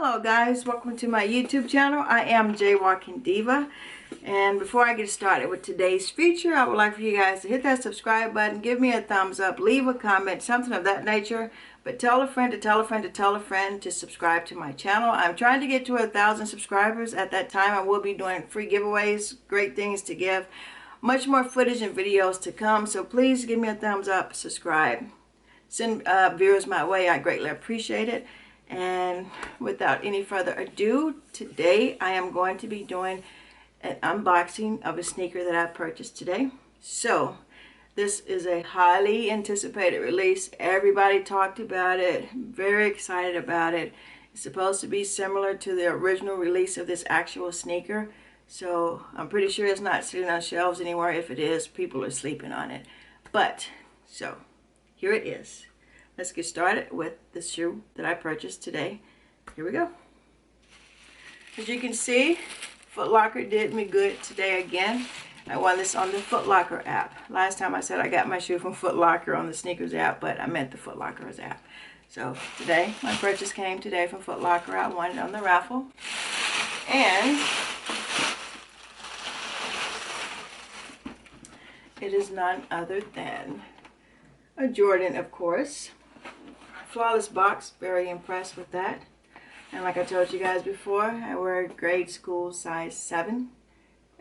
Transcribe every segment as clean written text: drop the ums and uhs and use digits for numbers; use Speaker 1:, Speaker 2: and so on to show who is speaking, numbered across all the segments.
Speaker 1: Hello guys, welcome to my YouTube channel. I am Jaywalking Diva, and before I get started with today's feature, I would like for you guys to hit that subscribe button, give me a thumbs up, leave a comment, something of that nature, but tell a friend to tell a friend to tell a friend to subscribe to my channel. I'm trying to get to 1,000 subscribers. At that time I will be doing free giveaways, great things to give, much more footage and videos to come, so please give me a thumbs up, subscribe, send viewers my way. I greatly appreciate it. And without any further ado, today I am going to be doing an unboxing of a sneaker that I purchased today. So this is a highly anticipated release. Everybody talked about it, very excited about it. It's supposed to be similar to the original release of this actual sneaker, so I'm pretty sure it's not sitting on shelves anywhere. If it is, people are sleeping on it. But so here it is. Let's get started with the shoe that I purchased today. Here we go. As you can see, Foot Locker did me good today again. I won this on the Foot Locker app. Last time I said I got my shoe from Foot Locker on the sneakers app, but I meant the Foot Locker's app. So today, my purchase came today from Foot Locker. I won it on the raffle. And it is none other than a Jordan, of course. Flawless box, very impressed with that. And like I told you guys before, I wear grade school size 7,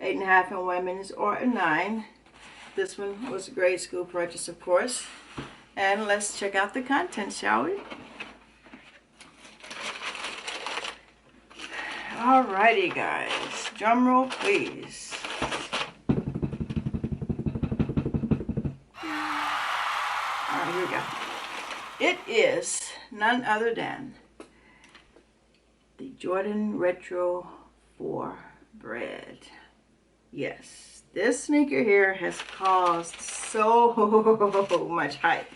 Speaker 1: 8.5 in women's, or a 9. This one was a grade school purchase, of course. And let's check out the contents, shall we? Alrighty guys, drum roll please. Alright, here we go. It is none other than the Jordan Retro 4 Bred. Yes, this sneaker here has caused so much hype.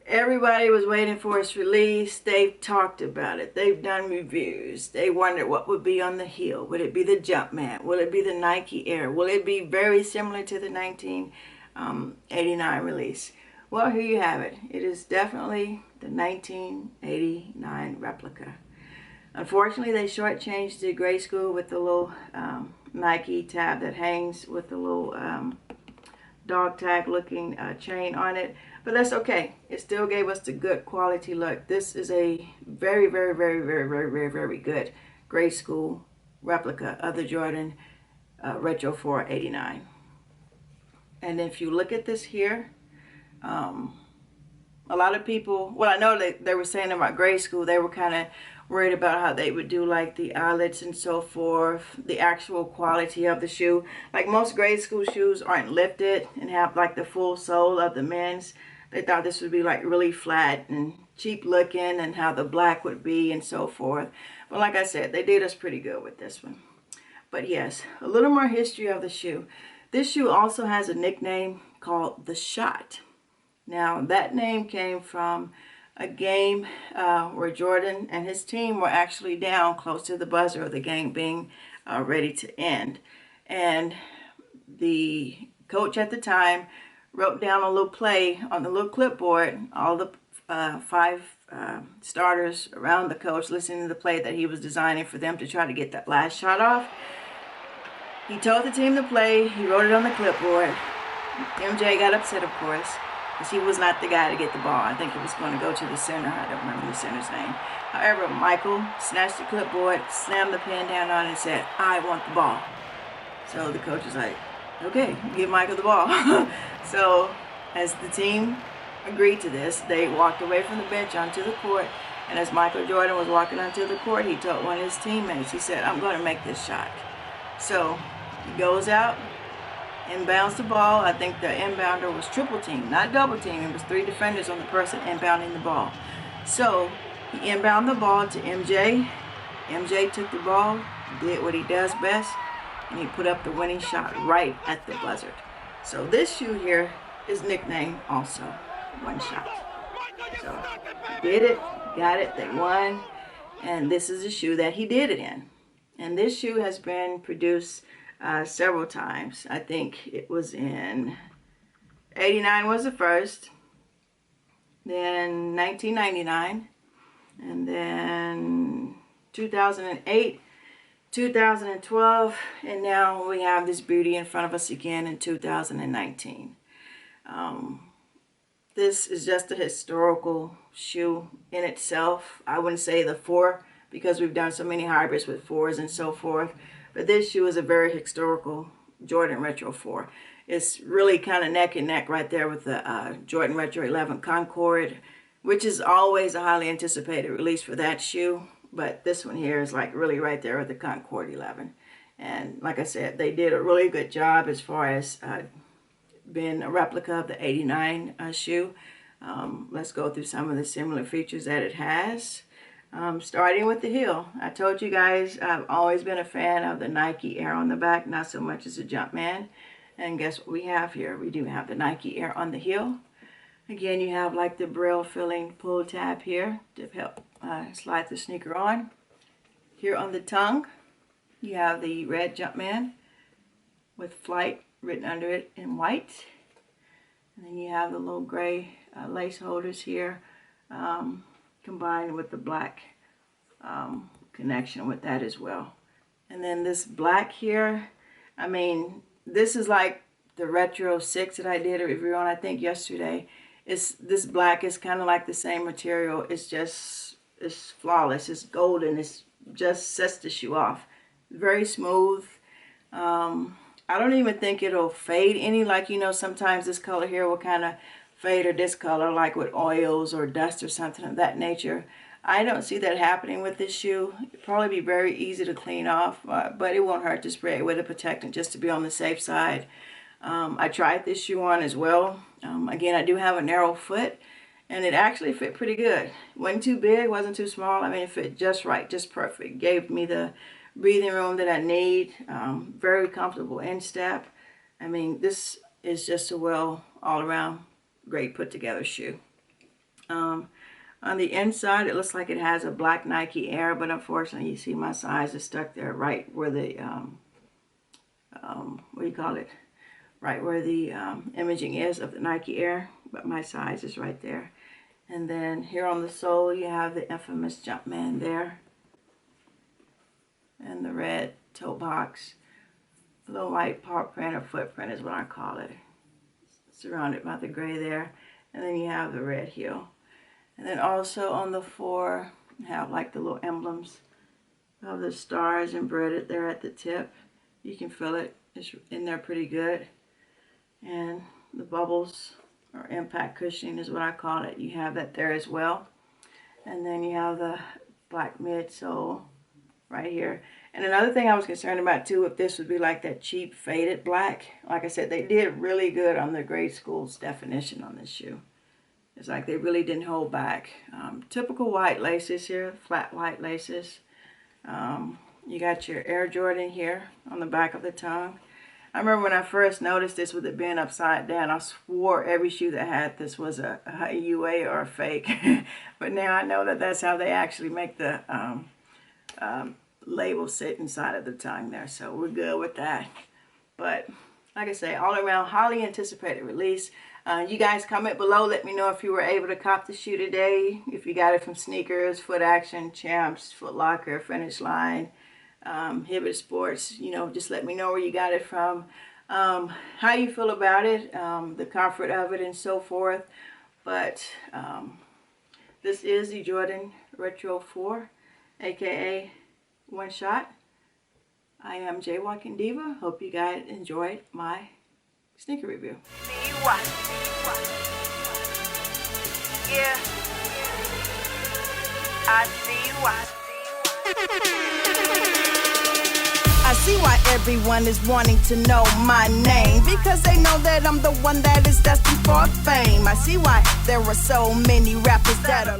Speaker 1: Everybody was waiting for its release. They've talked about it. They've done reviews. They wondered what would be on the heel. Would it be the Jumpman? Will it be the Nike Air? Will it be very similar to the 1989 release? Well, here you have it. It is definitely the 1989 replica. Unfortunately, they shortchanged the gray school with the little Nike tab that hangs with the little dog tag looking chain on it. But that's okay. It still gave us the good quality look. This is a very, very, very, very, very, very, very good gray school replica of the Jordan Retro 4 89. And if you look at this here, a lot of people, well, I know that they were saying about gray school, they were kind of worried about how they would do like the eyelets and so forth, the actual quality of the shoe. Like most grade school shoes aren't lifted and have like the full sole of the men's. They thought this would be like really flat and cheap looking and how the black would be and so forth. But like I said, they did us pretty good with this one. But yes, a little more history of the shoe. This shoe also has a nickname called the Shot. Now that name came from a game where Jordan and his team were actually down close to the buzzer of the game being ready to end. And the coach at the time wrote down a little play on the little clipboard. All the 5 starters around the coach listening to the play that he was designing for them to try to get that last shot off. He told the team to play. He wrote it on the clipboard. MJ got upset, of course, because he was not the guy to get the ball. I think it was going to go to the center. I don't remember the center's name. However, Michael snatched the clipboard, slammed the pen down on it, and said, "I want the ball." So the coach was like, okay, give Michael the ball. So as the team agreed to this, they walked away from the bench onto the court. And as Michael Jordan was walking onto the court, he told one of his teammates, he said, "I'm going to make this shot." So he goes out, inbounds the ball. I think the inbounder was triple team, not double team. It was 3 defenders on the person inbounding the ball. So he inbounded the ball to MJ. MJ took the ball, did what he does best, and he put up the winning shot right at the buzzer. So this shoe here is nicknamed also One Shot. So he did it, got it, they won, and this is the shoe that he did it in. And this shoe has been produced several times. I think it was in 89 was the first, then 1999, and then 2008, 2012, and now we have this beauty in front of us again in 2019. This is just a historical shoe in itself. I wouldn't say the 4 because we've done so many hybrids with 4s and so forth, but this shoe is a very historical Jordan Retro 4. It's really kind of neck and neck right there with the Jordan Retro 11 Concord, which is always a highly anticipated release for that shoe. But this one here is like really right there with the Concord 11. And like I said, they did a really good job as far as being a replica of the 89 shoe. Let's go through some of the similar features that it has. Starting with the heel. I told you guys I've always been a fan of the Nike Air on the back, not so much as a Jumpman. And guess what we have here? We do have the Nike Air on the heel. Again, you have like the Braille filling pull tab here to help slide the sneaker on. Here on the tongue, you have the red Jumpman with Flight written under it in white. And then you have the little gray lace holders here, combined with the black connection with that as well. And then this black here, I mean, this is like the Retro 6 that I did a review on, I think, yesterday. This black is kind of like the same material. It's flawless. It's golden. It just sets the shoe off. Very smooth. I don't even think it'll fade any. Like, you know, sometimes this color here will kind of fade or discolor, like with oils or dust or something of that nature. I don't see that happening with this shoe. It'll probably be very easy to clean off, but it won't hurt to spray it with a protectant just to be on the safe side. I tried this shoe on as well. Again, I do have a narrow foot, and it actually fit pretty good. Wasn't too big, wasn't too small. I mean, it fit just right, just perfect. Gave me the breathing room that I need. Very comfortable instep. I mean, this is just a well all-around great put together shoe. On the inside, it looks like it has a black Nike Air, but unfortunately, you see my size is stuck there right where the, what do you call it? Right where the imaging is of the Nike Air, but my size is right there. And then here on the sole, you have the infamous Jumpman there. And the red toe box. A little white paw print or footprint is what I call it. Surrounded by the gray there. And then you have the red heel. And then also on the 4, you have like the little emblems of the stars embroidered there at the tip. You can feel it. It's in there pretty good. And the bubbles or impact cushioning is what I call it. You have that there as well. And then you have the black midsole right here. And another thing I was concerned about too, if this would be like that cheap faded black. Like I said, they did really good on the grade school's definition on this shoe. It's like they really didn't hold back. Typical white laces here, flat white laces. You got your Air Jordan here on the back of the tongue. I remember when I first noticed this with it being upside down, I swore every shoe that had this was a UA or a fake. But now I know that that's how they actually make the label sit inside of the tongue there. So we're good with that. But like I say, all around, highly anticipated release. You guys comment below. Let me know if you were able to cop the shoe today. If you got it from Sneakers, Foot Action, Champs, Foot Locker, Finish Line, Hibbett Sports. You know, just let me know where you got it from. How you feel about it, the comfort of it and so forth. But this is the Jordan Retro 4, aka One Shot. I am Jaywalking Diva. Hope you guys enjoyed my sneaker review.
Speaker 2: Yeah, I see why. I see why everyone is wanting to know my name, because they know that I'm the one that is destined for fame. I see why there are so many rappers that are